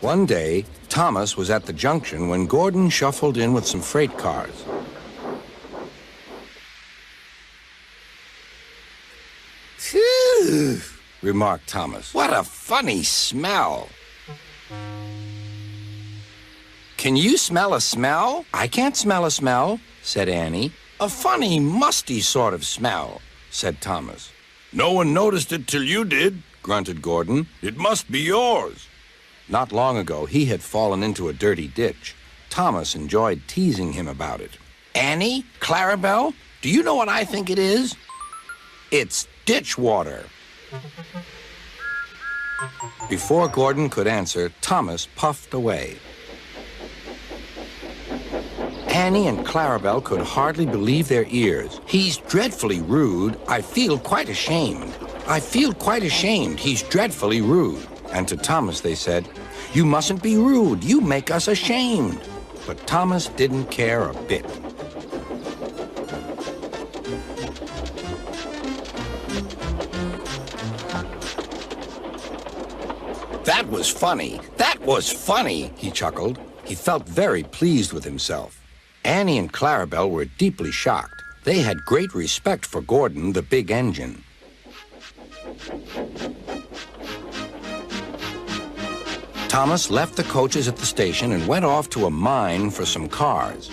One day, Thomas was at the junction when Gordon shuffled in with some freight cars. Phew, remarked Thomas. what a funny smell. Can you smell a smell? I can't smell a smell, said Annie. A funny, musty sort of smell, said Thomas. No one noticed it till you did, Grunted Gordon. It must be yours. Not long ago, he had fallen into a dirty ditch. Thomas enjoyed teasing him about it. Annie, Clarabelle, do you know what I think it is? It's ditch water. Before Gordon could answer, Thomas puffed away. Annie and Clarabelle could hardly believe their ears. He's dreadfully rude. I feel quite ashamed. I feel quite ashamed. He's dreadfully rude. And to Thomas they said, "You mustn't be rude. You make us ashamed." But Thomas didn't care a bit. That was funny. That was funny, he chuckled. He felt very pleased with himself. Annie and Clarabelle were deeply shocked. They had great respect for Gordon, the big engine. Thomas left the coaches at the station and went off to a mine for some cars.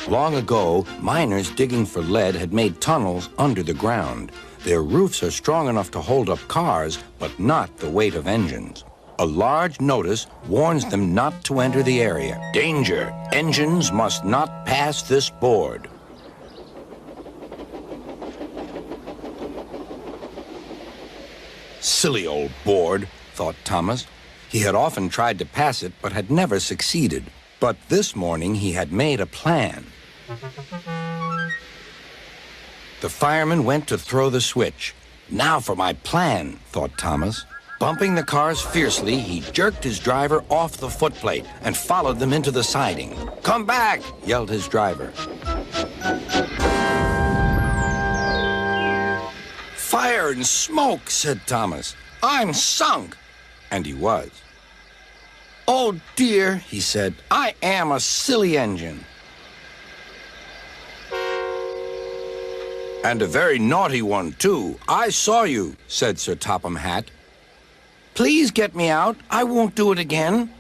Long ago, miners digging for lead had made tunnels under the ground. Their roofs are strong enough to hold up cars, but not the weight of engines. A large notice warns them not to enter the area. Danger! Engines must not pass this board. Silly old board, thought Thomas. He had often tried to pass it, but had never succeeded. But this morning he had made a plan. The fireman went to throw the switch. Now for my plan, thought Thomas. Bumping the cars fiercely, he jerked his driver off the footplate and followed them into the siding. "Come back!" yelled his driver. Fire and smoke, said Thomas. I'm sunk. And he was. Oh, dear, he said. I am a silly engine. And a very naughty one, too. I saw you, said Sir Topham Hatt. Please get me out. I won't do it again.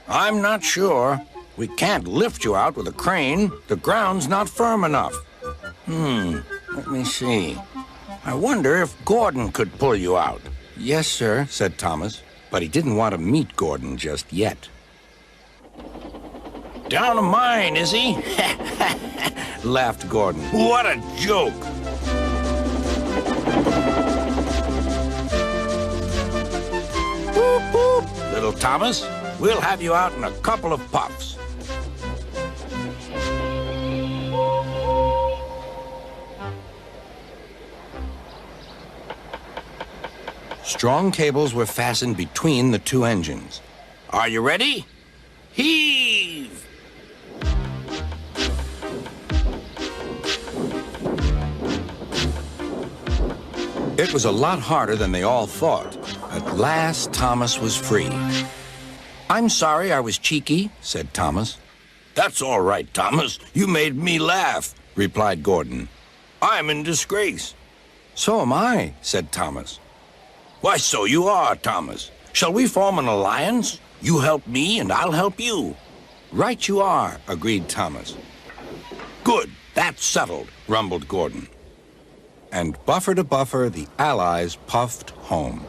I'm not sure. We can't lift you out with a crane. The ground's not firm enough. Let me see. I wonder if Gordon could pull you out. Yes, sir, said Thomas, but he didn't want to meet Gordon just yet. Down a mine, is he? Laughed Gordon. What a joke! Boop, boop. Little Thomas, we'll have you out in a couple of puffs. Strong cables were fastened between the two engines. Are you ready? Heave! It was a lot harder than they all thought. At last, Thomas was free. "I'm sorry I was cheeky," said Thomas. That's all right, Thomas. You made me laugh, replied Gordon. I'm in disgrace. So am I, said Thomas. Why, so you are, Thomas. Shall we form an alliance? You help me and I'll help you. Right you are, agreed Thomas. Good, that's settled, rumbled Gordon. And buffer to buffer, the Allies puffed home.